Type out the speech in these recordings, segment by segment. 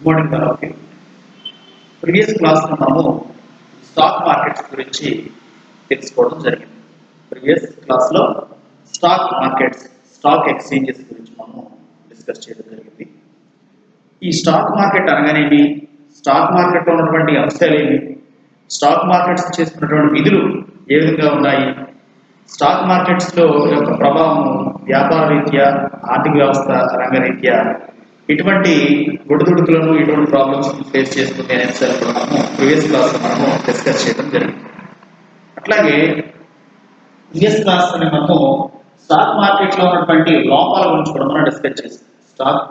Good morning అందరికీ. Previous class మనము stock markets గురించి తెలుసుకోవడం జరిగింది. ప్రీవియస్ క్లాస్లో స్టాక్ మార్కెట్స్, స్టాక్ ఎక్స్చేంజెస్ గురించి మనము డిస్కస్ చేయడం జరిగింది. ఈ స్టాక్ మార్కెట్ అనగానేమి, స్టాక్ మార్కెట్లో ఉన్నటువంటి అంశాలు ఏమి, స్టాక్ మార్కెట్స్ చేస్తున్నటువంటి విధులు ఏ విధంగా ఉన్నాయి, స్టాక్ మార్కెట్స్లో యొక్క ప్రభావం వ్యాపార రీత్యా, ఆర్థిక వ్యవస్థ రంగరీత్యా ఇటువంటి ఒడిదుడుకులను, ఇటువంటి ప్రాబ్లమ్స్ ఫేస్ చేస్తుంది అనే అంశాలు కూడా మనము ప్రీవియస్ క్లాస్లో మనము డిస్కస్ చేయడం జరిగింది. అట్లాగే ప్రీవియస్ క్లాస్లో మనము స్టాక్ మార్కెట్లో ఉన్నటువంటి లోపాల గురించి కూడా మనం డిస్కస్ చేస్తాం. స్టాక్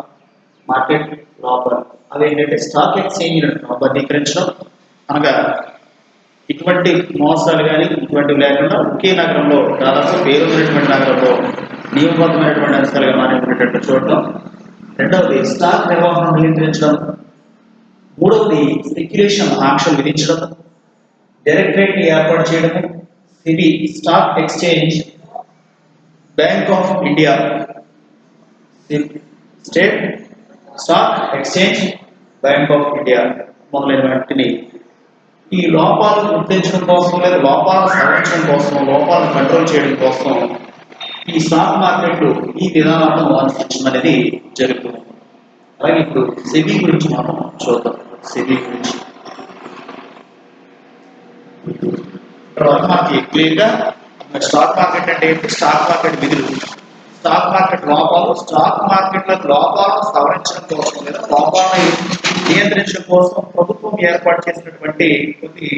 మార్కెట్ లోపాలు అవి ఏంటంటే స్టాక్ ఎక్స్చేంజ్ క్రమబద్ధీకరించడం, అనగా ఇటువంటి మోసాలు కానీ ఇటువంటివి లేకుండా ఒకే నగరంలో, దాదాపు పేరున్నటువంటి నగరంలో నియమబద్ధమైనటువంటి అంశాలుగా మారేటట్టు చూడటం. రెండవది స్టాక్ నిర్వహణ నియంత్రించడం. మూడవది స్పెక్యులేషన్ ఆంక్షలు విధించడం, డైరెక్టరేట్ని ఏర్పాటు చేయడము, SEBI stock exchange, bank of India, state stock exchange, bank of India మొదలైన వాటిని ఈ లోపాలను గుర్తించడం కోసం, లేదా లోపాలను సవరించడం కోసం, లోపాలను కంట్రోల్ చేయడం కోసం ఈ స్టాక్ మార్కెట్లు ఈ విధానాలను అనుసరించడం అనేది జరుగుతుంది. అలాగే ఇప్పుడు సెబీ గురించి మనం చూద్దాం. సెబీ గురించి మనకి క్లియర్గా స్టాక్ మార్కెట్ అంటే ఏంటి, స్టాక్ మార్కెట్ విధులు, స్టాక్ మార్కెట్ లోపాలు, స్టాక్ మార్కెట్ల లోపాలను సవరించడం కోసం లేదా లోపాలను నియంత్రించడం కోసం ప్రభుత్వం ఏర్పాటు చేసినటువంటి కొన్ని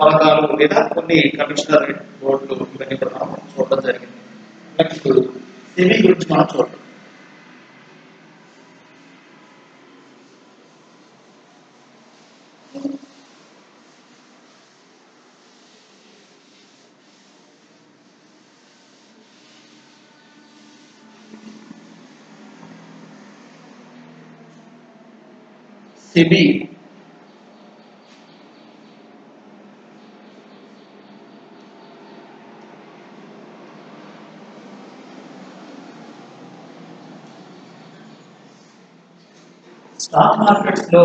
పథకాలు లేదా కొన్ని కమిషనర్ బోర్డులు ఇవన్నీ కూడా మనం చూడడం జరిగింది. నెక్స్ట్ సెబీ గురించి మనం చూద్దాం. సెబీ స్టాక్ మార్కెట్స్ లో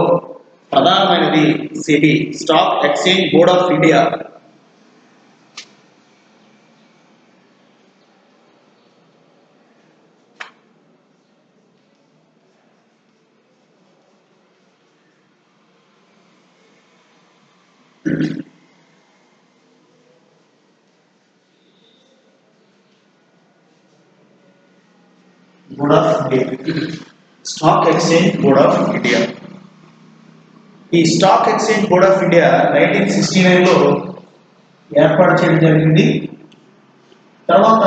ప్రధానమైనది SEBI, stock exchange board of India. Board of India, stock exchange board of India. ఈ stock exchange board of India 1969లో ఏర్పాటు చేయడం జరిగింది. తర్వాత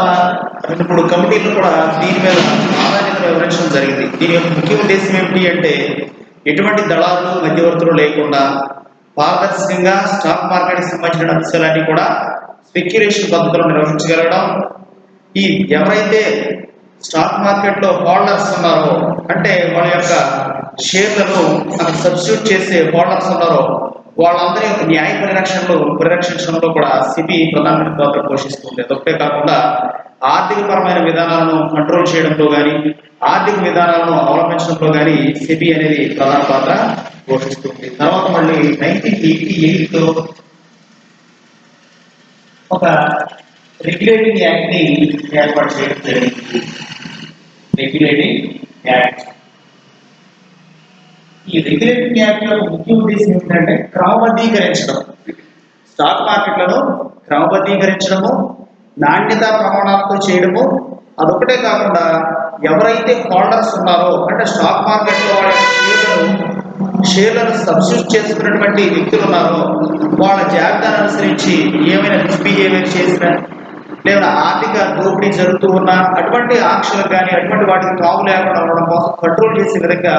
2-3 కమిటీలు కూడా దీని మీద ప్రాధాన్యత వివరించడం జరిగింది. దీని యొక్క ముఖ్య ఉద్దేశం ఏమిటి అంటే, ఎటువంటి దళాలు, మధ్యవర్తులు లేకుండా పారదర్శకంగా స్టాక్ మార్కెట్కి సంబంధించిన అంశాలన్నీ కూడా స్పెక్యులేషన్ పద్ధతిలో నిర్వహించగలగడం. ఈ ఎవరైతే స్టాక్ మార్కెట్లో హోల్డర్స్ ఉన్నారో, అంటే వాళ్ళ యొక్క షేర్లను సబ్స్టిట్యూట్ చేసే హోల్డర్స్ ఉన్నారో, వాళ్ళందరి యొక్క న్యాయ పరిరక్షించడంలో కూడా సెబీ ప్రధానమైన పాత్ర పోషిస్తుంది. అదొకటే కాకుండా ఆర్థికపరమైన విధానాలను కంట్రోల్ చేయడంలో కానీ, ఆర్థిక విధానాలను అవలంబించడంలో కానీ సెబీ అనేది ప్రధాన పాత్ర పోషిస్తుంది. తర్వాత మళ్ళీ 1988లో ఒక రెగ్యులేటింగ్ యాక్ట్ ని ఏర్పాటు చేయడం జరిగింది. Regulating act. ఈ రెగ్యులేటింగ్ యాక్ట్ యొక్క ముఖ్య ఉద్దేశం ఏంటంటే క్రమబద్ధీకరించడం, స్టాక్ మార్కెట్లను క్రమబద్ధీకరించడము, నాణ్యతా ప్రమాణాలతో చేయడము. అదొకటే కాకుండా ఎవరైతే హోల్డర్స్ ఉన్నారో, అంటే స్టాక్ మార్కెట్లో వాళ్ళ షేర్లను సబ్స్టిట్యూట్ చేసుకున్నటువంటి వ్యక్తులు ఉన్నారో, వాళ్ళ జాబితాను అనుసరించి ఏమైనా మిస్బిహేవియర్ చేసినా, లేదా ఆర్థిక దోపిడీ జరుగుతూ ఉన్నా అటువంటి ఆంక్షలకు కానీ అటువంటి వాటికి తావు లేకుండా ఉండడం కోసం కంట్రోల్ చేసే విధంగా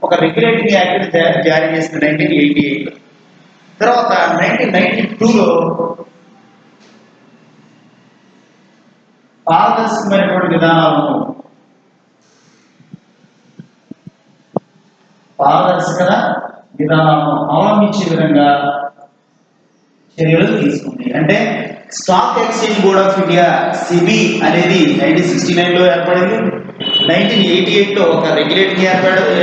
ఒక రెగ్యులేటింగ్ యాక్ట్ జారీ చేసిన 1988. తర్వాత 1992లో పారదర్శకమైనటువంటి విధానాలను, అవలంబించే విధంగా చర్యలు తీసుకుంది. అంటే stock exchange board of India SEBI అనేది 1969లో ఏర్పడింది. 1988లో ఒక రెగ్యులేటింగ్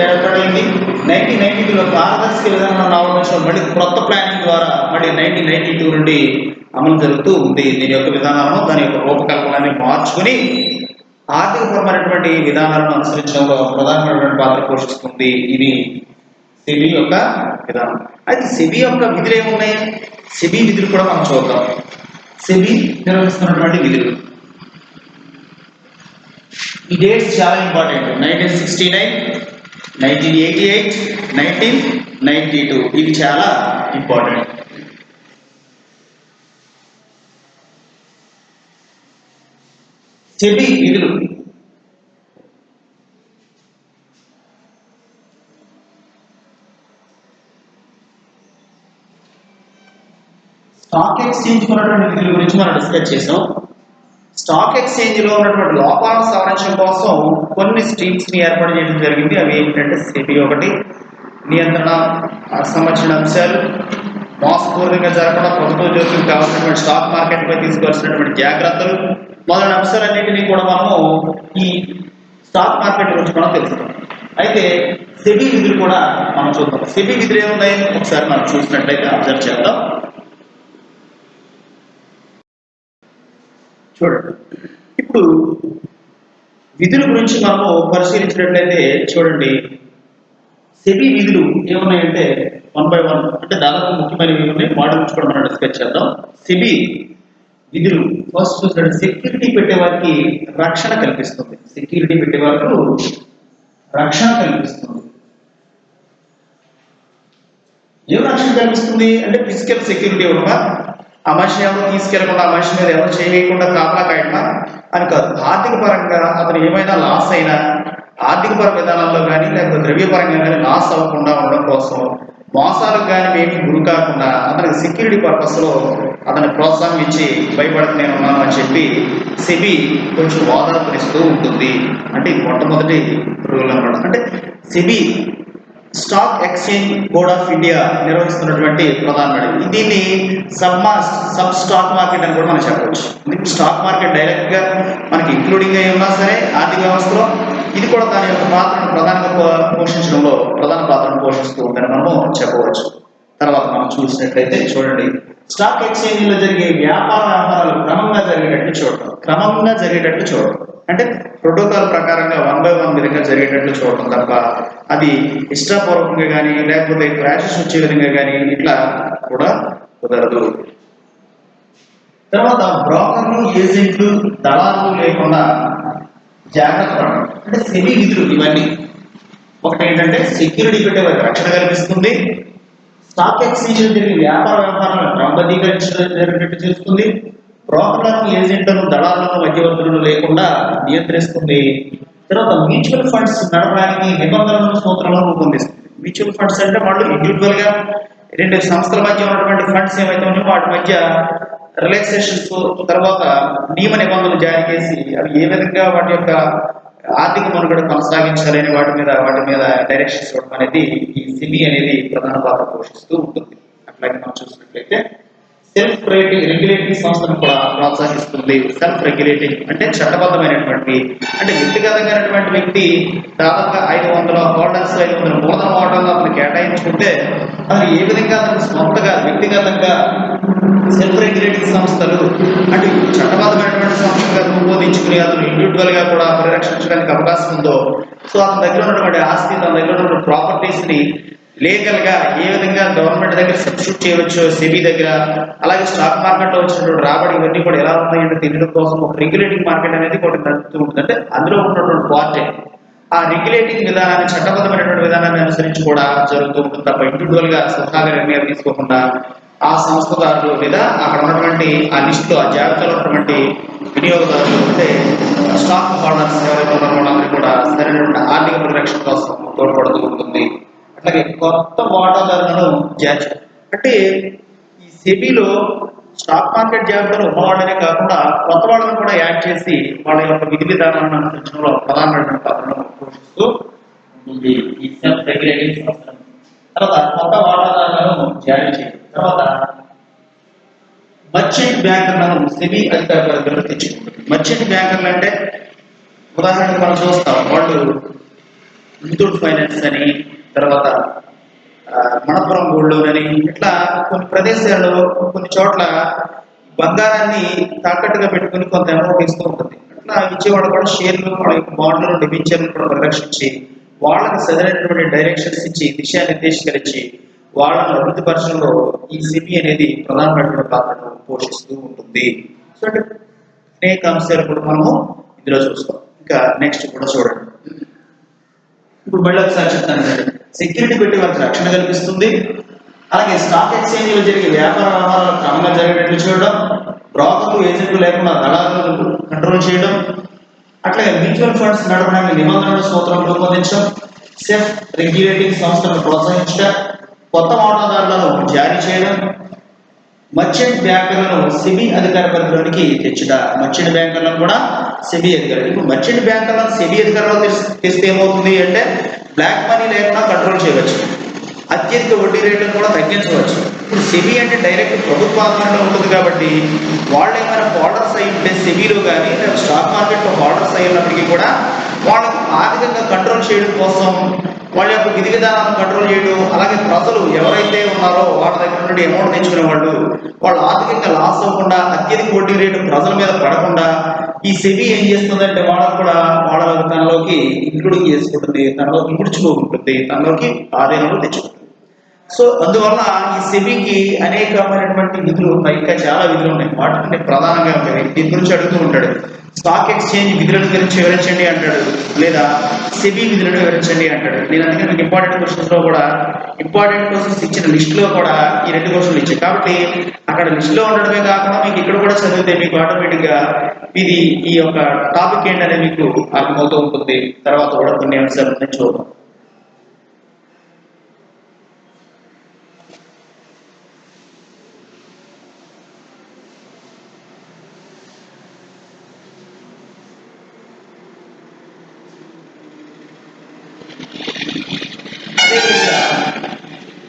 ఏర్పడింది. 1992లో పారదర్శక విధానాన్ని అవలంబించడం మళ్ళీ కొత్త ప్లానింగ్ ద్వారా మళ్ళీ 1992 నుండి అమలు జరుగుతూ ఉంది. దీని యొక్క విధానాలను దాని యొక్క రూపకల్పనని మార్చుకుని ఆర్థికపరమైనటువంటి విధానాలను అనుసరించడంలో ప్రధానమైనటువంటి పాత్ర పోషిస్తుంది. ఇది సెబీ యొక్క విధానం. అయితే సెబీ యొక్క విధులు ఏమున్నాయి? సెబీ విధులు కూడా మనం చూద్దాం. సెబీ నిర్వహిస్తున్నటువంటి విధులు, ఈ డేట్స్ చాలా ఇంపార్టెంట్. 1969, 1988, 1992 ఇవి చాలా ఇంపార్టెంట్. సెబీ విధులు స్టాక్ ఎక్స్చేంజ్ ఉన్నటువంటి విధుల గురించి మనం డిస్కస్ చేసాం. స్టాక్ ఎక్స్చేంజ్ లో ఉన్నటువంటి లోపాలను సవరించడం కోసం కొన్ని స్ట్రీమ్స్ ని ఏర్పాటు చేయడం జరిగింది. అవి ఏంటంటే సెబీ ఒకటి, నియంత్రణ సంబంధించిన అంశాలు, మోసపూర్వకంగా జరగకుండా ప్రభుత్వ జోక్యం కావాల్సినటువంటి స్టాక్ మార్కెట్ పై తీసుకోవాల్సినటువంటి జాగ్రత్తలు మొదలైన అంశాలన్నింటినీ కూడా మనము ఈ స్టాక్ మార్కెట్ గురించి మనం తెలుసుకుంటాం. అయితే సెబీ విధులు కూడా మనం చూద్దాం. సెబీ విధులు ఏమున్నాయి ఒకసారి మనం చూసినట్లయితే అబ్జర్వ్ చేద్దాం. చూడండి, ఇప్పుడు విధుల గురించి మనము పరిశీలించినట్లయితే చూడండి, సెబీ విధులు ఏమున్నాయంటే 1 by 1 అంటే దాదాపు ముఖ్యమైనవి ఉన్నాయి. వాటి గురించి కూడా మనం డిస్కస్ చేద్దాం. సెబీ విధులు ఫస్ట్ చూడండి, సెక్యూరిటీ పెట్టే వారికి రక్షణ కల్పిస్తుంది. సెక్యూరిటీ పెట్టే వారికి రక్షణ కల్పిస్తుంది. ఏం రక్షణ కల్పిస్తుంది అంటే ఫిజికల్ సెక్యూరిటీ ఇవ్వడమా, ఆ మనిషిని ఎవరు తీసుకెళ్లకుండా, ఆ మనిషి మీద ఎవరు చేయకుండా కాపలా కాయడమా అని కాదు. ఆర్థిక పరంగా అతను ఏమైనా లాస్ అయినా ఆర్థిక పర విధానాల్లో కానీ లేకపోతే ద్రవ్యపరంగా కానీ లాస్ అవ్వకుండా ఉండడం కోసం, మోసాలకు కానీ ఏమీ గురి కాకుండా అతనికి సెక్యూరిటీ పర్పస్ లో అతని ప్రోత్సాహం ఇచ్చి భయపడక నేను ఉన్నాను అని చెప్పి సెబీ కొంచెం ఓదార్పునిస్తూ ఉంటుంది. అంటే ఇది మొట్టమొదటి రూల్ అన్నమాట. అంటే SEBI stock exchange board of India నిర్వహిస్తున్నటువంటి ప్రధానమైనది. దీన్ని సబ్ స్టాక్ మార్కెట్ అని కూడా మనం చెప్పవచ్చు. స్టాక్ మార్కెట్ డైరెక్ట్ గా మనకి ఇంక్లూడింగ్ అయి ఉన్నా సరే ఆర్థిక వ్యవస్థలో ఇది కూడా దాని యొక్క పాత్రను ప్రధానంగా పోషించడంలో ప్రధాన పాత్రను పోషిస్తూ ఉందని మనము చెప్పవచ్చు. తర్వాత మనం చూసినట్లయితే చూడండి, స్టాక్ ఎక్స్చేంజ్ లో జరిగే వ్యాపార వ్యవహారాలు క్రమంగా జరిగేటట్లు చూడటం అంటే ప్రోటోకాల్ ప్రకారంగా 1 by 1 విధంగా జరిగేటట్లు చూడటం తప్ప అది ఇష్టపూర్వకంగా కానీ లేకపోతే క్రాషెస్ వచ్చే విధంగా కానీ ఇట్లా కూడా కుదరదు. తర్వాత బ్రోకర్లు, ఏజెంట్లు, దళారులు లేకుండా జాగ్రత్త పడడం అంటే సెబీ విధులు ఇవన్నీ. ఒకటి ఏంటంటే సెక్యూరిటీ పెట్టే వారికి రక్షణ కల్పిస్తుంది, స్టాక్ ఎక్స్చేంజ్ జరిగే వ్యాపార వ్యవహారాలను క్రమబద్ధీకరించేటట్టు చేస్తుంది, బ్రోకర్లను, ఏజెంట్లను, దళారులను, మధ్యవర్తులను లేకుండా నియంత్రిస్తుంది. తర్వాత మ్యూచువల్ ఫండ్స్ నడపడానికి నిబంధనలను, సూత్రాలను రూపొందిస్తుంది. మ్యూచువల్ ఫండ్స్ అంటే వాళ్ళు ఇండివిజువల్ గా రెండు సంస్థల మధ్య ఉన్నటువంటి ఫండ్స్ ఏవైతే ఉన్నాయో వాటి మధ్య రిలాక్సేషన్స్, తర్వాత నియమ నిబంధనలు జారీ చేసి అవి ఏ విధంగా వాటి యొక్క ఆర్థిక మనుగడ కొనసాగించాలని వాటి మీద డైరెక్షన్స్ ఇవ్వడం అనేది ఈ సెబీ అనేది ప్రధాన పాత్ర పోషిస్తూ ఉంటుంది. అట్లాగే మనం చూసినట్లయితే సెల్ఫ్ రెగ్యులేటింగ్ సంస్థను కూడా ప్రోత్సహిస్తుంది. సెల్ఫ్ రెగ్యులేటింగ్ అంటే చట్టబద్ధమైనటువంటి, అంటే వ్యక్తిగతంగానటువంటి వ్యక్తి దాదాపుగా 500 హోల్డర్స్ 500 మూలధన ఓటర్లు అతను కేటాయించుకుంటే అది ఏ విధంగా అతను సొంతగా వ్యక్తిగతంగా సెల్ఫ్ రెగ్యులేటింగ్ సంస్థలు అంటే చట్టబద్ధమైనటువంటి సంస్థగా రూపొందించుకుని అతను ఇండివిజువల్ గా కూడా పరిరక్షించడానికి అవకాశం ఉందో, సో అతని దగ్గర ఉన్నటువంటి ఆస్తి, తన దగ్గర ఉన్నటువంటి ప్రాపర్టీస్ ని లీగల్ గా ఏ విధంగా గవర్నమెంట్ దగ్గర సబ్స్టిట్యూట్ చేయవచ్చు సెబీ దగ్గర, అలాగే స్టాక్ మార్కెట్ లో వచ్చినటువంటి రాబడి ఇవన్నీ కూడా ఎలా ఉన్నాయంటే తెలియడం కోసం ఒక రెగ్యులేటింగ్ మార్కెట్ అనేది ఒకటి నడుస్తూ ఉంటుంది. అంటే అందులో ఉన్నటువంటి పార్టీ ఆ రెగ్యులేటింగ్ విధానాన్ని, చట్టబద్ధమైనటువంటి విధానాన్ని అనుసరించి కూడా జరుగుతూ ఉంటుంది తప్ప ఇండివిజువల్ గా స్వతహాగా నిర్ణయాలు తీసుకోకుండా ఆ సంస్థదారులు లేదా అక్కడ ఉన్నటువంటి ఆ లిస్టులో ఆ జాబితాలో ఉన్నటువంటి వినియోగదారులు అంటే స్టాక్ హోల్డర్స్ ఎవరైతే ఉన్నారో వాళ్ళందరూ కూడా సరైనటువంటి ఆర్థిక పరిరక్షణ కోసం తోడ్పడుతూ ఉంటుంది. అట్లాగే కొత్త వాటాదారులను చేర్చడం అంటే ఈ సెబీలో స్టాక్ మార్కెట్ జాబితాలో ఉన్నవాళ్ళనే కాకుండా కొత్త వాళ్ళని కూడా యాడ్ చేసి వాళ్ళ యొక్క విధి విధానాలను అనుసరించడంలో ప్రధానమైన పాత్రను పోషిస్తూ ఉంటుంది ఈ సెల్ఫ్ రెగ్యులేటింగ్ సంస్థ. తర్వాత కొత్త వాటాదారులను జారీ చేయడం, తర్వాత మర్చెంట్ బ్యాంకర్లను సెబీ అధికార పరిధిలో తెచ్చుకుంటుంది. మర్చెంట్ బ్యాంకర్లు అంటే ఉదాహరణకు మనం చూస్తాం, వాళ్ళు ముత్తూట్ ఫైనాన్స్ అని తర్వాత మనపురం గోల్డ్ లోన్ అని ఇట్లా కొన్ని ప్రదేశాల్లో కొన్ని చోట్ల బంగారాన్ని తాకట్టుగా పెట్టుకుని కొంత అమౌంట్ ఇస్తూ ఉంటుంది. అట్లా ఇచ్చేవాళ్ళు కూడా షేర్లు వాళ్ళ యొక్క బాండ్లను డిబెంచర్లను కూడా పరిరక్షించి వాళ్ళకి సరైనటువంటి డైరెక్షన్స్ ఇచ్చి దిశానిర్దేశకాలు ఇచ్చి వాళ్ళని అభివృద్ధి పరచడంలో ఈ సెబీ అనేది ప్రధానమైనటువంటి పాత్రను పోషిస్తూ ఉంటుంది. సో అంటే అనేక అంశాలు కూడా మనము ఇందులో చూస్తాం. ఇంకా నెక్స్ట్ కూడా చూడండి. ఇప్పుడు మళ్ళీ ఒకసారి చెప్తాను. సెక్యూరిటీ పెట్టి వాళ్ళకి రక్షణ కల్పిస్తుంది. అలాగే స్టాక్ ఎక్స్చేంజ్లో జరిగే వ్యాపార వ్యవహారాలు క్రమంగా జరిగేట్లు చూడడం, బ్రోకర్లు ఏజెంట్లు లేకుండా దళాలను కంట్రోల్ చేయడం, అట్లాగే మ్యూచువల్ ఫండ్స్ నడపడానికి నిబంధనల సూత్రం రూపొందించడం, సెఫ్ రెగ్యులేటింగ్ సంస్థలను ప్రోత్సహించడం, కొత్త వాటాదారులను జారీ చేయడం, మర్చెంట్ బ్యాంకులను సెబీ అధికార పరిధిలోనికి తెచ్చుట. మర్చెంట్ బ్యాంకులను కూడా సెబీ అధికారులు. ఇప్పుడు మర్చెంట్ బ్యాంకులను సెబీ అధికారంలో తెస్తే ఏమవుతుంది అంటే బ్లాక్ మనీ లేకుండా కంట్రోల్ చేయవచ్చు, అత్యధిక వడ్డీ రేట్లను కూడా తగ్గించవచ్చు. ఇప్పుడు సెబీ అంటే డైరెక్ట్ ప్రభుత్వ ఆధీనంలో ఉంటుంది కాబట్టి వాళ్ళు ఏమైనా హోల్డర్స్ అయి ఉంటే సెబీలో కానీ లేదా స్టాక్ మార్కెట్లో హోల్డర్స్ అయినప్పటికీ కూడా వాళ్ళకు ఆర్థికంగా కంట్రోల్ చేయడం కోసం వాళ్ళ యొక్క విధి విధానాలను కంట్రోల్ చేయడం, అలాగే ప్రజలు ఎవరైతే ఉన్నారో వాళ్ళ దగ్గర నుండి అమౌంట్ తెచ్చుకునే వాళ్ళు ఆర్థికంగా లాస్ అవ్వకుండా అత్యధిక వడ్డీ రేటు ప్రజల మీద పడకుండా ఈ సెబీ ఏం చేస్తుందంటే వాళ్ళకు కూడా వాళ్ళ తనలోకి ఇంక్లూడింగ్ చేసుకుంటుంది, తనలోకి ముడుచుకోకుంటుంది, తనలోకి ఆదాయంలో తెచ్చుకుంటుంది. సో అందువల్ల ఈ సెబీకి అనేకమైనటువంటి విధులు ఉన్నాయి, ఇంకా చాలా విధులు ఉన్నాయి. వాటిని ప్రధానంగా ఉంటాయి. దీని గురించి అడుగుతూ ఉంటాడు. స్టాక్ ఎక్స్చేంజ్ విధులను గురించి వివరించండి అంటాడు, లేదా సెబీ విధులను వివరించండి అంటాడు. నేను అందుకే మీకు ఇంపార్టెంట్ క్వశ్చన్స్ లో కూడా ఇంపార్టెంట్ క్వశ్చన్స్ ఇచ్చిన లిస్ట్ లో కూడా ఈ 2 క్వశ్చన్లు ఇచ్చాయి. కాబట్టి అక్కడ లిస్ట్ లో ఉండడమే కాకుండా మీకు ఇక్కడ కూడా చదివితే మీకు ఆటోమేటిక్ గా ఇది ఈ యొక్క టాపిక్ ఏంటనేది మీకు అర్థమవుతూ ఉంటుంది. తర్వాత కూడా కొన్ని అంశాలు ఉన్నాయి, చూద్దాం.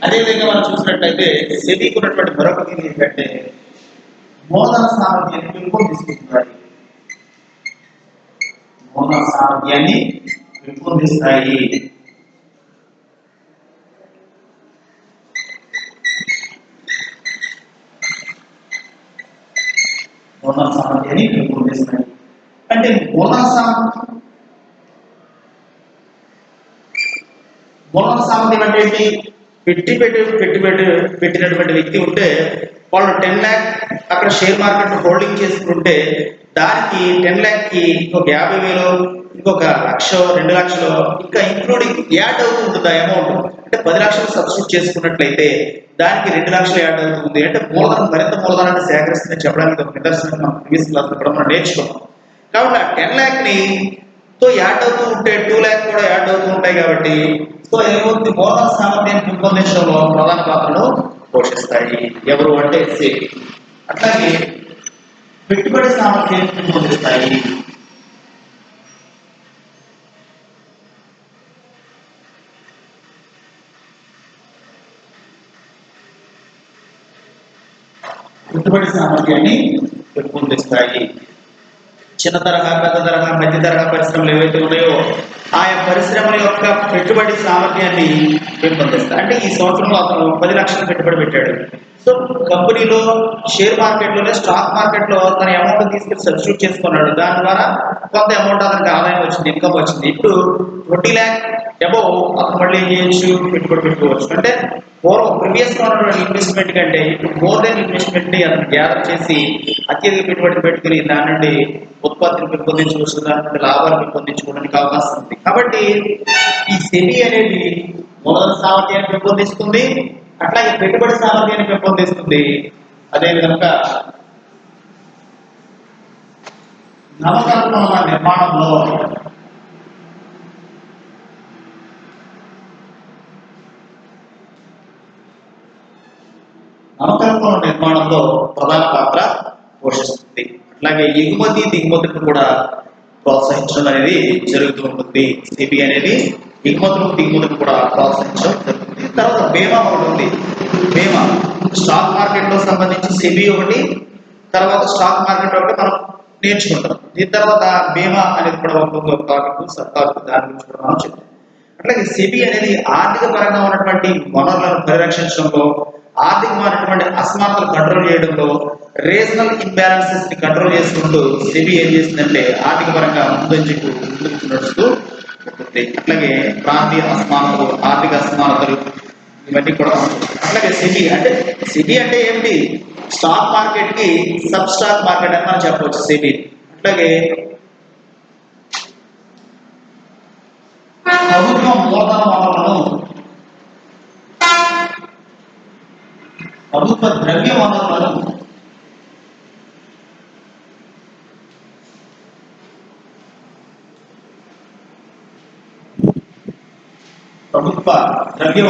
అదేవిధంగా మనం చూసినట్లయితే సెబీకి ఉన్నటువంటి మరొక విధి ఏంటంటే మూలధన సామర్థ్యాన్ని పెంపొందిస్తున్నాయి. మూలధన సామర్థ్యాన్ని పెంపొందిస్తాయి. మూలధన సామర్థ్యాన్ని పెంపొందిస్తాయి అంటే మూలధన సామర్థ్యం అంటే ఏంటి? పెట్టినటువంటి వ్యక్తి ఉంటే వాళ్ళు 10 lakh అక్కడ షేర్ మార్కెట్ హోల్డింగ్ చేసుకుంటే దానికి 10 lakh కి ఇంకొక 50,000, ఇంకొక 1,00,000, 2 లక్షలు ఇంకా ఇంక్లూడింగ్ యాడ్ అవుతూ ఉంటుంది ఆ అమౌంట్. అంటే 10 లక్షలు సబ్స్టిట్యూట్ చేసుకున్నట్లయితే దానికి 2 లక్షలు యాడ్ అవుతుంది. అంటే మరింత మూలధనాన్ని సేకరిస్తుందని చెప్పడానికి ఒక నిదర్శనం మనం ప్రీవియస్ క్లాస్ కూడా మనం నేర్చుకున్నాం. కాబట్టి ఆ 10 lakh ని తో యాడ్ అవుతూ ఉంటే 2 lakh కూడా యాడ్ అవుతూ ఉంటాయి. కాబట్టి సో ఏమవుతుంది? మూలధన సామర్థ్యాన్ని పెంపొందించడంలో ప్రధాన పాత్రను పోషిస్తాయి. ఎవరు అంటే సెబీ. అట్లాగే పెట్టుబడి సామర్థ్యాన్ని పెంపొందిస్తాయి. పెట్టుబడి సామర్థ్యాన్ని పెంపొందిస్తాయి. చిన్న తరహా, పెద్ద తరహా, మధ్య తరహా పరిశ్రమలు ఏవైతే ఉన్నాయో ఆయా పరిశ్రమల యొక్క పెట్టుబడి సామర్థ్యాన్ని పెంపొందిస్తాయి. అంటే ఈ సంవత్సరంలో అతను 10 లక్షలు పెట్టుబడి పెట్టాడు. సో కంపెనీలో షేర్ మార్కెట్లోనే స్టాక్ మార్కెట్లో తన అమౌంట్ తీసుకెళ్లి సబ్స్టిట్యూట్ చేసుకున్నాడు. దాని ద్వారా కొంత అమౌంట్ అతనికి ఆదాయం వచ్చింది, ఇన్కమ్ వచ్చింది. ఇప్పుడు 20 lakh అబౌవ్ అతను మళ్ళీ ఏం చేయొచ్చు? పెట్టుబడి పెట్టుకోవచ్చు. అంటే ప్రీవియస్ గా ఉన్నటువంటి ఇన్వెస్ట్మెంట్ కంటే ఇప్పుడు మోర్ దెన్ ఇన్వెస్ట్మెంట్ ని అతను గ్యాదర్ చేసి అత్యధిక పెట్టుబడి పెట్టుకుని దాని నుండి ఉత్పత్తిని పెంపొందించుకోవచ్చు, దాని నుండి లాభాలు పెంపొందించుకోవడానికి అవకాశం ఉంది. కాబట్టి ఈ సెబీ అనేది మూలధన సామర్థ్యాన్ని పెంపొందిస్తుంది, అట్లాగే పెట్టుబడి సామర్థ్యాన్ని పెంపొందిస్తుంది. అదేవిధంగా నవకల్పనల నిర్మాణంలో ప్రధాన పాత్ర పోషిస్తుంది. అట్లాగే ఎగుమతి దిగుమతులను కూడా ప్రోత్సహించడం అనేది జరుగుతూ ఉంటుంది. సెబీ అనేది ఎగుమతులకు దిగుమతులు కూడా ప్రోత్సహించడం జరుగుతుంది. తర్వాత బీమా ఒకటి ఉంది. బీమా స్టాక్ మార్కెట్ లో సంబంధించి సెబీ ఒకటి, తర్వాత స్టాక్ మార్కెట్ ఒకటి మనం నేర్చుకుంటాం. దీని తర్వాత బీమా అనేది కూడా ఒక టాపిక్, సబ్ టాపిక్, దాని గురించి కూడా మనం చెప్తాం. అట్లాగే సెబీ అనేది ఆర్థిక పరంగా ఉన్నటువంటి వనరులను పరిరక్షించడంలో, ఆర్థికమైనటువంటి అసమానతలు కంట్రోల్ చేయడంలో, రీజనల్ ఇంబ్యాలెన్సెస్ ని కంట్రోల్ చేసుకుంటూ సెబీ ఏం చేస్తుందంటే ఆర్థిక పరంగా ముందుకు నడుస్తూ ఉంటుంది. అట్లాగే ప్రాంతీయ అసమానతలు, ఆర్థిక అసమానతలు ఇవన్నీ కూడా ఉంటుంది. అట్లాగే సెబీ అంటే ఏమిటి? స్టాక్ మార్కెట్ కి సబ్ స్టాక్ మార్కెట్ అని మనం చెప్పవచ్చు సెబీ. అట్లాగే ప్రభుత్వం మూలధన వనరులను, ప్రభుత్వ ద్రవ్య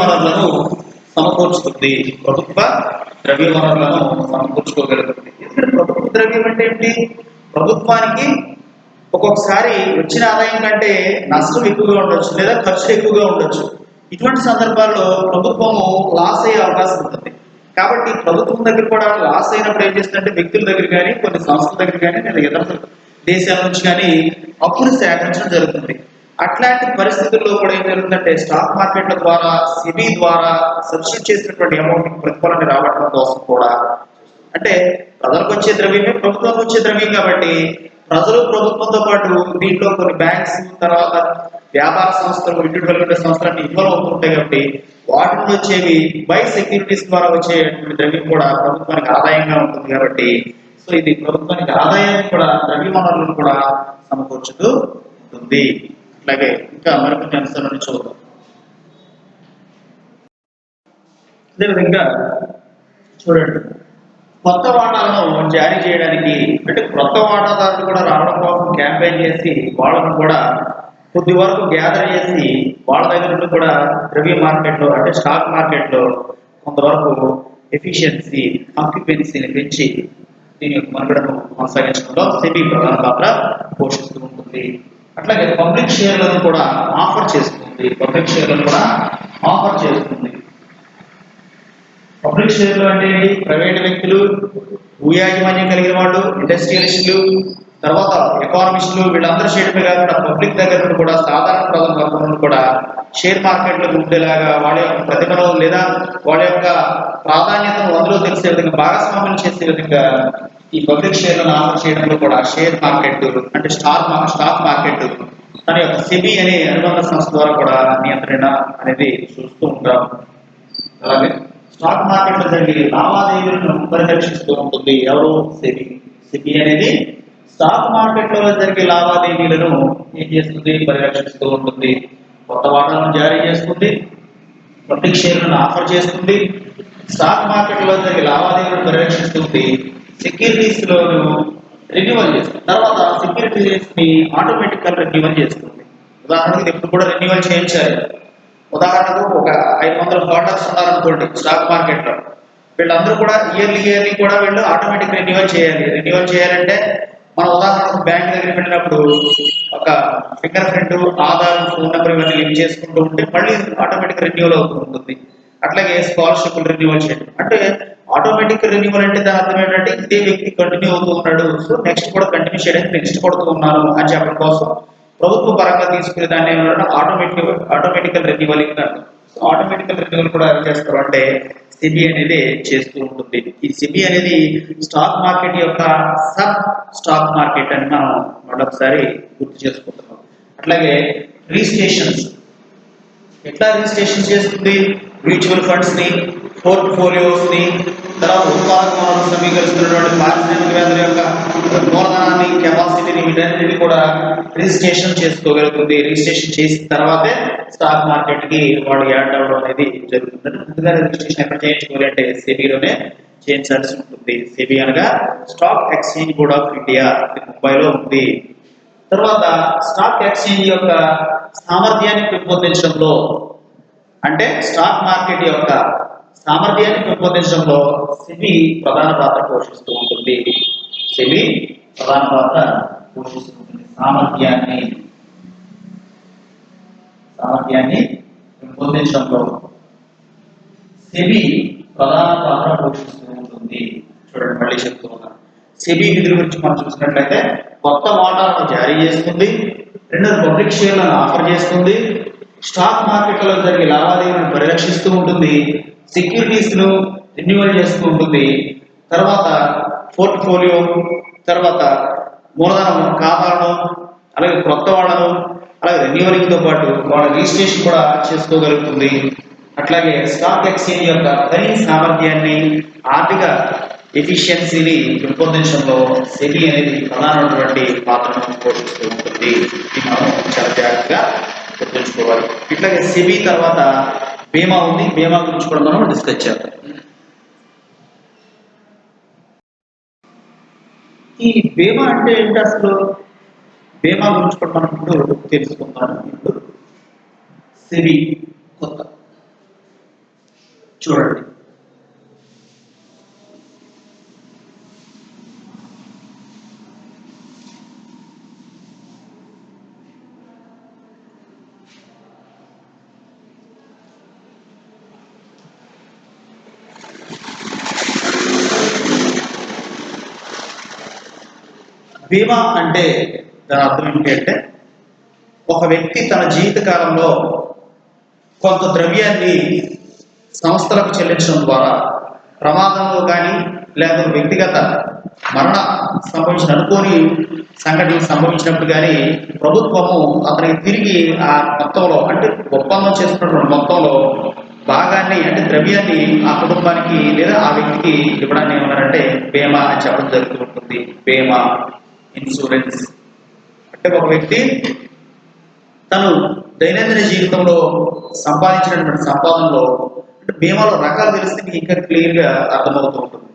వనరులను సమకూర్చుతుంది. ప్రభుత్వ ద్రవ్య వనరులను సమకూర్చుకోగలుగుతుంది. ప్రభుత్వ ద్రవ్యం అంటే ఏంటి? ప్రభుత్వానికి ఒక్కొక్కసారి వచ్చిన ఆదాయం కంటే నష్టం ఎక్కువగా ఉండొచ్చు, లేదా ఖర్చులు ఎక్కువగా ఉండొచ్చు. ఇటువంటి సందర్భాల్లో ప్రభుత్వము లాస్ అయ్యే అవకాశం ఉంటుంది. కాబట్టి ప్రభుత్వం దగ్గర కూడా లాస్ అయినప్పుడు ఏం చేస్తుందంటే వ్యక్తుల దగ్గర కానీ, కొన్ని సంస్థల దగ్గర కానీ, లేదా ఇతర దేశాల నుంచి కానీ అప్పులు సేకరించడం జరుగుతుంది. అట్లాంటి పరిస్థితుల్లో కూడా ఏం జరుగుతుందంటే స్టాక్ మార్కెట్ల ద్వారా, సెబీ ద్వారా సబ్సిడీ చేసినటువంటి అమౌంట్ ప్రతిఫలాన్ని రావడం కోసం కూడా, అంటే ప్రజలకు వచ్చే ద్రవ్యమే ప్రభుత్వానికి వచ్చే ద్రవ్యం కాబట్టి ప్రజలు ప్రభుత్వంతో పాటు దీంట్లో కొన్ని బ్యాంక్స్, తర్వాత వ్యాపార సంస్థలు, ఇండివిజువల్ సంస్థలన్నీ ఇన్వాల్వ్ అవుతుంటాయి. కాబట్టి వాటి నుంచి వచ్చేవి బై సెక్యూరిటీస్ ద్వారా వచ్చేటువంటి ద్రవ్యం కూడా ప్రభుత్వానికి ఆదాయంగా ఉంటుంది. కాబట్టి సో ఇది ప్రభుత్వానికి ఆదాయాన్ని కూడా, ద్రవ్య వనరులను కూడా సమకూర్చుతూ ఉంటుంది. అట్లాగే ఇంకా మరికొన్ని అంశాలను చూద్దాం. అదేవిధంగా చూడండి, కొత్త వాటాలను జారీ చేయడానికి, అంటే కొత్త వాటాదారులు కూడా రావడం కోసం క్యాంపెయిన్ చేసి వాళ్ళను కూడా కొద్ది వరకు గ్యాదర్ చేసి వాళ్ళ దగ్గర నుండి కూడా ద్రవ్య మార్కెట్లో, అంటే స్టాక్ మార్కెట్లో కొంతవరకు ఎఫిషియన్సీ, ఆక్యుపెన్సీని పెంచి దీని యొక్క మనుగడను కొనసాగించడంలో సెబీ ప్రధాన పాత్ర పోషిస్తూ ఉంటుంది. అట్లాగే పబ్లిక్ షేర్లను కూడా ఆఫర్ చేస్తుంది. పబ్లిక్ షేర్లు అంటే ప్రైవేట్ వ్యక్తులు, భూయాజమాన్యం కలిగిన వాళ్ళు, ఇండస్ట్రియలిస్టులు, తర్వాత ఎకానమిస్టులు, వీళ్ళందరూ చేయడమే కాకుండా పబ్లిక్ దగ్గర నుండి కూడా, సాధారణ ప్రజల వర్గం నుండి కూడా షేర్ మార్కెట్లో ఉండేలాగా వాళ్ళ యొక్క ప్రతిభను లేదా వాళ్ళ యొక్క ప్రాధాన్యతను అందులో తెలిసే విధంగా, భాగస్వామ్యం చేసే విధంగా ఈ పబ్లిక్ షేర్లను ఆఫర్ చేయడంలో కూడా షేర్ మార్కెట్, అంటే స్టాక్ మార్కెట్ తన యొక్క సెబీ అనే అనుబంధ సంస్థ ద్వారా కూడా నియంత్రణ అనేది చూస్తూ ఉంటాం. అలాగే స్టాక్ మార్కెట్లో జరిగే లావాదేవీలను పరిరక్షిస్తూ ఉంటుంది. ఎవరు? సెబీ అనేది స్టాక్ మార్కెట్లో జరిగే లావాదేవీలను ఏం చేస్తుంది? పరిరక్షిస్తూ ఉంటుంది. కొత్త వాటాలను జారీ చేస్తుంది, పబ్లిక్ షేర్లను ఆఫర్ చేస్తుంది, స్టాక్ మార్కెట్లో జరిగే లావాదేవీలను పరిరక్షిస్తుంది, సెక్యూరిటీస్ లోను రెన్యువల్ చేస్తుంది, తర్వాత సెక్యూరిటీస్ ని ఆటోమేటిక్ రెన్యువల్ చేస్తుంది. ఉదాహరణకు ఎప్పుడు కూడా రెన్యువల్ చేయించాలి. ఉదాహరణకు ఒక 500 హోల్డర్స్ ఉన్నారనుకోండి స్టాక్ మార్కెట్ లో, వీళ్ళందరూ కూడా ఇయర్లీ కూడా వీళ్ళు ఆటోమేటిక్ రెన్యువల్ చేయాలి. రెన్యువల్ చేయాలంటే మన ఉదాహరణకు బ్యాంక్ దగ్గరికి వెళ్ళినప్పుడు ఒక finger print, Aadhaar, phone number ఇవన్నీ లింక్ చేసుకుంటూ ఉంటే మళ్ళీ ఆటోమేటిక్ రెన్యువల్ అవుతూ ఉంటుంది. అట్లాగే స్కాలర్షిప్ రెన్యువల్ చేయడం, అంటే ఆటోమేటిక్ రెన్యువల్ అంటే దాని అర్థం ఏంటంటే ఇదే వ్యక్తి కంటిన్యూ అవుతూ ఉన్నాడు, సో నెక్స్ట్ కూడా కంటిన్యూ చేయడానికి నెక్స్ట్ కొడుతూ ఉన్నాను అని చెప్పడం కోసం ప్రభుత్వ పరంగా తీసుకునే దాన్ని ఏమన్నా ఆటోమేటికల్ రెన్యువలింగ్ అంటారు. ఆటోమేటికల్ రెన్యువల్ కూడా ఏం చేస్తారు అంటే సెబీ అనేది చేస్తూ ఉంటుంది. ఈ సెబీ అనేది స్టాక్ మార్కెట్ యొక్క సబ్ స్టాక్ మార్కెట్ అని మనం మరొకసారి గుర్తు చేసుకుంటున్నాం. అట్లాగే రిజిస్ట్రేషన్స్ ఎట్లా రిజిస్ట్రేషన్ చేస్తుంది? మ్యూచువల్ ఫండ్స్ ని, పోర్ట్ఫోలియోస్ ని, తర్వాత ఉత్పాదక వనరులు సమీకరిస్తున్నటువంటి పారిశ్రామికవేత్తల యొక్క మూలధనాన్ని, కెపాసిటీని, వీటన్నిటిని కూడా రిజిస్ట్రేషన్ చేసుకోగలుగుతుంది. రిజిస్ట్రేషన్ చేసిన తర్వాతే స్టాక్ మార్కెట్ కి వాళ్ళు యాడ్ అవ్వడం అనేది జరుగుతుంది. ముందుగా రిజిస్ట్రేషన్ ఎక్కడ చేయించుకోవాలి అంటే సెబీలోనే చేయించాల్సి ఉంటుంది. సెబీ అనగా stock exchange board of India, ముంబైలో ఉంది. తర్వాత స్టాక్ ఎక్స్చేంజ్ యొక్క సామర్థ్యాన్ని పెంపొందించడంలో, అంటే స్టాక్ మార్కెట్ యొక్క సామర్థ్యాన్ని పెంపొందించడంలో సెబీ ప్రధాన పాత్ర పోషిస్తూ ఉంటుంది. సామర్థ్యాన్ని పెంపొందించడంలో సెబీ ప్రధాన పాత్ర పోషిస్తూ ఉంటుంది. చూడండి, మళ్ళీ చెప్తూ ఉన్నాను. సెబీ విధుల గురించి మనం చూసినట్లయితే కొత్త వాటాలను జారీ చేస్తుంది, రెండోది పబ్లిక్ షేర్లను ఆఫర్ చేస్తుంది, స్టాక్ మార్కెట్లలో జరిగే లావాదేవీలను పరిరక్షిస్తూ ఉంటుంది, సెక్యూరిటీస్ను రెన్యువల్ చేస్తూ ఉంటుంది, తర్వాత పోర్ట్ఫోలియో, తర్వాత మూలధనం ఖాతాలను, అలాగే కొత్త వాళ్ళను, అలాగే రెన్యువలింగ్తో పాటు వాళ్ళ రిజిస్ట్రేషన్ కూడా చేసుకోగలుగుతుంది. అట్లాగే స్టాక్ ఎక్స్చేంజ్ యొక్క ఖరీదు సామర్థ్యాన్ని, ఆర్థిక ఎఫిషియన్సీని పెంపొందించడంలో సెబీ అనేది ప్రధానమైనటువంటి పాత్రను పోషిస్తూ ఉంటుంది. ఇది మనం చాలా జాగ్రత్తగా గుర్తుంచుకోవాలి. ఇట్లాగే సెబీ తర్వాత బీమా ఉంది, బీమా గురించి కూడా మనం డిస్కస్ చేద్దాం. ఈ బీమా అంటే ఏంటి అసలు? బీమా గురించి కూడా మనం ఇప్పుడు తెలుసుకుందాం. ఇప్పుడు సెబీ కొత్త చూడండి. బీమా అంటే దాని అర్థం ఏంటంటే ఒక వ్యక్తి తన జీవిత కాలంలో కొంత ద్రవ్యాన్ని సంస్థలకు చెల్లించడం ద్వారా ప్రమాదంలో కానీ లేకపోతే వ్యక్తిగత మరణ సంభవించిన అనుకోని సంఘటనలు సంభవించినప్పుడు కానీ ప్రభుత్వము అతనికి తిరిగి ఆ మొత్తంలో అంటే ఒప్పందం చేసుకున్నటువంటి మొత్తంలో భాగాన్ని అంటే ద్రవ్యాన్ని ఆ కుటుంబానికి లేదా ఆ వ్యక్తికి ఇవ్వడాన్ని ఏమన్నారంటే బీమా అని చెప్పడం జరుగుతూ ఉంటుంది. బీమా, ఇన్సూరెన్స్ అంటే ఒక వ్యక్తి తను దైనందిన జీవితంలో సంపాదించినటువంటి సంపాదనలో అంటే బీమాలో రకాలు తెలిస్తే మీకు ఇంకా క్లియర్గా అర్థమవుతూ ఉంటుంది.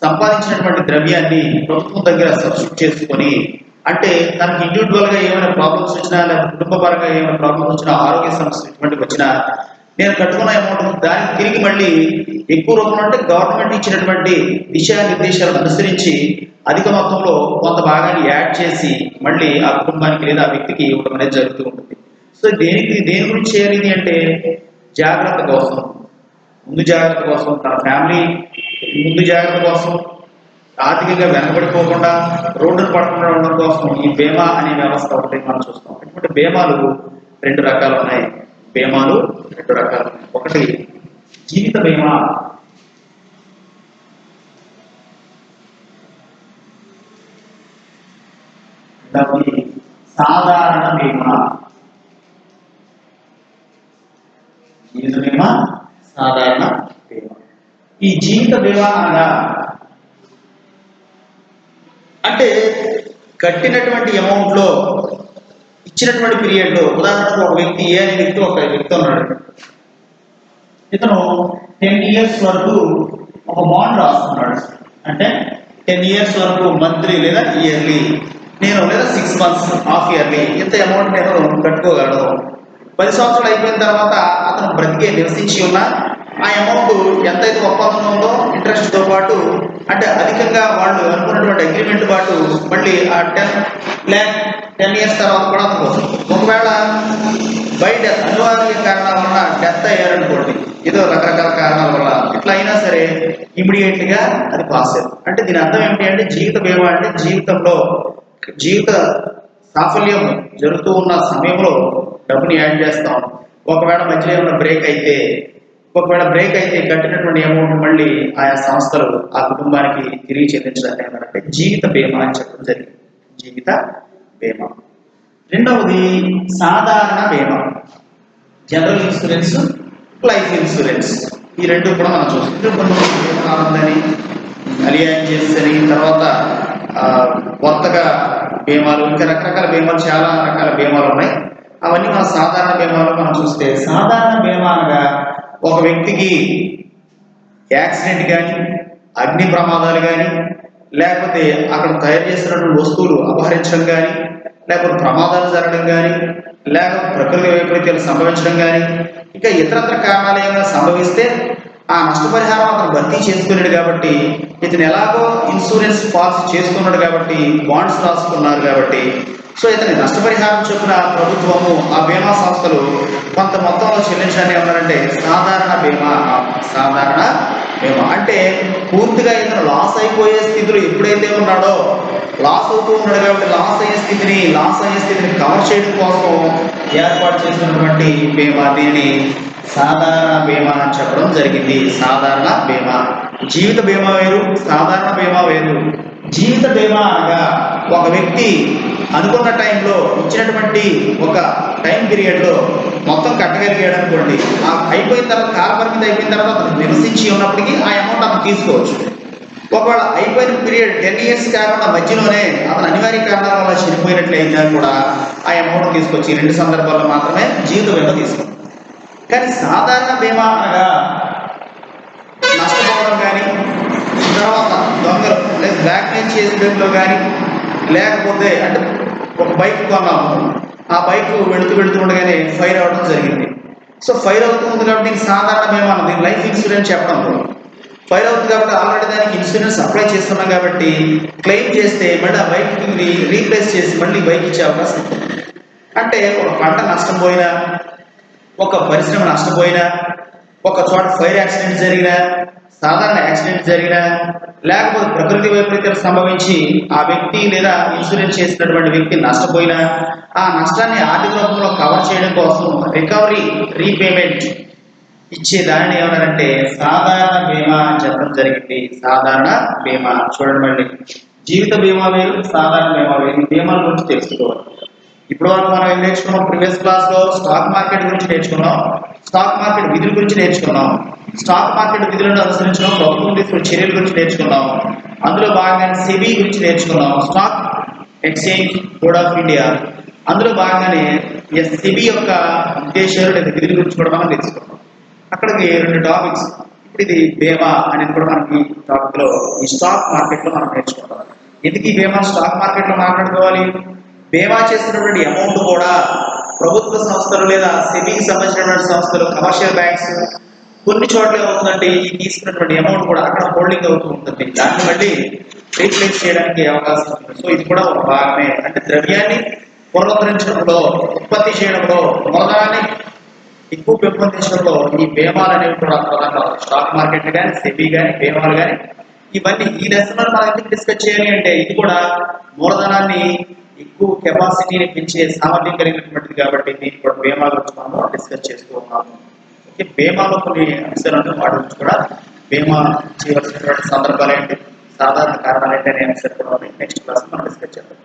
సంపాదించినటువంటి ద్రవ్యాన్ని ప్రభుత్వం దగ్గర సబ్స్టిట్యూట్ చేసుకొని అంటే తనకి ఇండివిజువల్గా ఏమైనా ప్రాబ్లమ్స్ వచ్చినా లేదా కుటుంబ పరంగా ఏమైనా ప్రాబ్లమ్స్ వచ్చినా, ఆరోగ్య సమస్యలు ఇటువంటివి వచ్చినా నేను కట్టుకున్న అమౌంట్ దానికి తిరిగి మళ్ళీ ఎక్కువ రూపంలో అంటే గవర్నమెంట్ ఇచ్చినటువంటి దిశానిర్దేశాలను అనుసరించి అధిక మొత్తంలో కొంత భాగాన్ని యాడ్ చేసి మళ్ళీ ఆ కుటుంబానికి లేదా ఆ వ్యక్తికి ఇవ్వడం అనేది జరుగుతూ ఉంటుంది. సో దేని గురించి చేయాలి అంటే జాగ్రత్త కోసం, ముందు జాగ్రత్త కోసం, తన ఫ్యామిలీ ముందు జాగ్రత్త కోసం, ఆర్థికంగా వెనబడిపోకుండా రోడ్డును పడకుండా ఉండడం కోసం ఈ బీమా అనే వ్యవస్థ ఒకటి మనం చూస్తాం. ఇటువంటి బీమాలు రెండు రకాలు ఉన్నాయి. బీమాలు రెండు రకాలు. ఒకటి జీవిత బీమా, రెండవది సాధారణ బీమా. జీవిత బీమా, సాధారణ బీమా. ఈ జీవిత బీమా అనగా అంటే కట్టినటువంటి అమౌంట్ లో ఇచ్చినటువంటి పీరియడ్ లో ఉదాహరణకు ఒక వ్యక్తి ఏ అనే వ్యక్తి ఒక వ్యక్తి ఉన్నాడు. ఇతను 10 years వరకు ఒక బాండ్ రాస్తున్నాడు. అంటే 10 years వరకు మంత్లీ లేదా ఇయర్లీ నేను లేదా 6 months హాఫ్ ఇయర్లీ ఇంత అమౌంట్ నేను కట్టుకోగలను. 10 సంవత్సరాలు అయిపోయిన తర్వాత అతను బ్రతికే నివసించి ఉన్న ఆ అమౌంట్ ఎంతైతే ఒప్పందం ఉందో ఇంట్రెస్ట్తో పాటు అంటే అధికంగా వాళ్ళు అనుకున్నటువంటి అగ్రిమెంట్ పాటు మళ్ళీ ఆ 10 years తర్వాత కూడా అనుకోవచ్చు. ఒకవేళ బయట అనివార్య కారణాల వల్ల డెత్ అయ్యారనుకోండి, ఏదో రకరకాల కారణాల వల్ల ఇట్లా అయినా సరే ఇమీడియట్ గా అది పాస్ అయ్యింది. అంటే దీని అర్థం ఏంటి అంటే జీవిత బీమా అంటే జీవితంలో జీవిత సాఫల్యం జరుగుతూ ఉన్న సమయంలో డబ్బుని యాడ్ చేస్తాం. ఒకవేళ మధ్యలో ఏమైనా బ్రేక్ అయితే కట్టినటువంటి అమౌంట్ మళ్ళీ ఆయా సంస్థలు ఆ కుటుంబానికి తిరిగి చెల్లించడానికి ఏమంటే జీవిత బీమా అని చెప్పడం జరిగింది. జీవిత బీమా. రెండవది సాధారణ బీమా, జనరల్ ఇన్సూరెన్స్, లైఫ్ ఇన్సూరెన్స్. ఈ రెండు కూడా మనం చూస్తాం. బీమాలని, అలియాన్జెస్ అని, తర్వాత కొత్తగా బీమాలు, ఇంకా రకరకాల బీమాలు, చాలా రకాల బీమాలు ఉన్నాయి. అవన్నీ మన సాధారణ బీమాలు మనం చూస్తే సాధారణ బీమా అనగా ఒక వ్యక్తికి యాక్సిడెంట్ కానీ, అగ్ని ప్రమాదాలు కానీ, లేకపోతే అక్కడ తయారు చేస్తున్నటువంటి వస్తువులు అపహరించడం కానీ, లేకపోతే ప్రమాదాలు జరగడం కానీ, లేకపోతే ప్రకృతి వైపరీత్యాలు సంభవించడం కానీ, ఇంకా ఇతరత్ర కారణాలు ఏమైనా సంభవిస్తే ఆ నష్టపరిహారం అతను భర్తీ చేసుకున్నాడు కాబట్టి, ఇతను ఎలాగో ఇన్సూరెన్స్ పాలసీ చేసుకున్నాడు కాబట్టి, బాండ్స్ రాసుకున్నారు కాబట్టి, సో ఇతని నష్టపరిహారం చొప్పున ప్రభుత్వము ఆ బీమా సంస్థలు కొంత మొత్తంలో చెల్లించడానికి ఏమన్నారంటే సాధారణ బీమా. అంటే పూర్తిగా ఇతను లాస్ అయిపోయే స్థితిలో ఎప్పుడైతే ఉన్నాడో లాస్ అవుతూ ఉన్నాడు కాబట్టి లాస్ అయ్యే స్థితిని కవర్ చేయడం కోసం ఏర్పాటు చేసినటువంటి బీమా, దీనిని సాధారణ బీమా అని చెప్పడం జరిగింది. సాధారణ బీమా. జీవిత బీమా వేరు, సాధారణ బీమా వేరు. జీవిత బీమా అనగా ఒక వ్యక్తి అనుకున్న టైంలో ఇచ్చినటువంటి ఒక టైం పీరియడ్లో మొత్తం కట్టగలిగాడు అనుకోండి, ఆ అయిపోయిన తర్వాత కాలపరిమితి అయిపోయిన తర్వాత అతను నివసించి ఉన్నప్పటికీ ఆ అమౌంట్ అతను తీసుకోవచ్చు. ఒకవేళ అయిపోయిన పీరియడ్ 10 years కాకుండా మధ్యలోనే అతను అనివార్య కారణాల వల్ల చనిపోయినట్లయినా కూడా ఆ అమౌంట్ తీసుకొచ్చి 2 సందర్భాల్లో మాత్రమే జీవిత బీమా తీసుకుంటాం. కానీ సాధారణ బీమా అనగా నష్టపోవడం కానీ, తర్వాత దొంగలు లేదా బ్లాక్మెయిల్ చేసేటప్పుడు కానీ, లేకపోతే అంటే ఒక బైక్ కొన్నాము, ఆ బైక్ వెళుతూ ఉండగానే ఫైర్ అవ్వడం జరిగింది. సో ఫైర్ అవుతుంది కాబట్టి దీనికి సాధారణ బీమా, దీనికి లైఫ్ ఇన్సూరెన్స్ చెప్పడం. ఫైర్ అవుతుంది కాబట్టి ఆల్రెడీ దానికి ఇన్సూరెన్స్ అప్లై చేస్తున్నాం కాబట్టి క్లెయిమ్ చేస్తే మళ్ళీ ఆ బైక్ని రీప్లేస్ చేసి మళ్ళీ బైక్ ఇచ్చే అవకాశం ఉంటుంది. అంటే ఒక పంట నష్టపోయినా, ఒక పరిశ్రమ నష్టపోయినా, ఒక చోట ఫైర్ యాక్సిడెంట్ జరిగినా, సాధారణ యాక్సిడెంట్ జరిగినా, లేకపోతే ప్రకృతి వైపరీత్యాలు సంభవించి ఆ వ్యక్తి లేదా ఇన్సూరెన్స్ చేసినటువంటి వ్యక్తి నష్టపోయినా, ఆ నష్టాన్ని ఆర్థిక రూపంలో కవర్ చేయడం కోసం రికవరీ, రీపేమెంట్ ఇచ్చే దానిని ఏమన్నారంటే సాధారణ బీమా అని చెప్పడం జరిగింది. సాధారణ బీమా. చూడండి, మళ్ళీ జీవిత బీమా వేరు, సాధారణ బీమా వేరు. బీమాల గురించి తెలుసుకోవాలి. ఇప్పుడు వరకు మనం ఏం నేర్చుకున్నాం? ప్రీవియస్ క్లాస్ లో స్టాక్ మార్కెట్ గురించి నేర్చుకున్నాం, స్టాక్ మార్కెట్ విధుల గురించి నేర్చుకున్నాం, స్టాక్ మార్కెట్ విధులను అనుసరించడం ప్రభుత్వం తీసుకున్న చర్యల గురించి నేర్చుకున్నాం. అందులో భాగంగానే సెబీ గురించి నేర్చుకున్నాం, stock exchange board of India. అందులో భాగంగానే సెబీ యొక్క ఉద్దేశాలు లేదా విధుల గురించి కూడా మనం తెలుసుకున్నాం. అక్కడికి 2 టాపిక్స్. ఇప్పుడు ఇది బీమా అనేది కూడా మనకి టాపిక్ లో ఈ స్టాక్ మార్కెట్ లో మనం నేర్చుకుంటాం. ఎందుకు ఈ బీమా స్టాక్ మార్కెట్ లో మాట్లాడుకోవాలి? బీమా చేసినటువంటి అమౌంట్ కూడా ప్రభుత్వ సంస్థలు లేదా సెబీకి సంబంధించినటువంటి సంస్థలు, కమర్షియల్ బ్యాంక్స్ కొన్ని చోట్ల ఏమవుతుందంటే ఈ తీసుకున్నటువంటి అమౌంట్ కూడా అక్కడ హోల్డింగ్ అవుతూ ఉంటుంది. దాన్ని మళ్ళీ రీప్లేస్ చేయడానికి అవకాశం ఉంటుంది. సో ఇది కూడా ఒక భాగమే. అంటే ద్రవ్యాన్ని పునరుద్ధరించడంలో, ఉత్పత్తి చేయడంలో, మూలధనాన్ని ఎక్కువ పెంపొందించడంలో ఈ బీమాలు అనేవి కూడా ప్రధానంగా స్టాక్ మార్కెట్ కానీ, సెబీ కానీ, బీమాలు కానీ, ఇవన్నీ ఈ లెసన్ మనం ఎందుకు డిస్కస్ చేయాలి అంటే ఇది కూడా మూలధనాన్ని ఎక్కువ కెపాసిటీని పెంచే సామర్థ్యం కలిగినటువంటిది కాబట్టి దీన్ని కూడా బీమాల గురించి మనము డిస్కస్ చేస్తూ ఉన్నాము. ఓకే, బీమాలో కొన్ని అంశాలను వాటి గురించి కూడా బీమా చేయవలసినటువంటి సందర్భాలు ఏంటి, సాధారణ కారణాలు ఏంటి అనే అంశాలు కూడా నెక్స్ట్ క్లాస్ మనం డిస్కస్ చేద్దాం.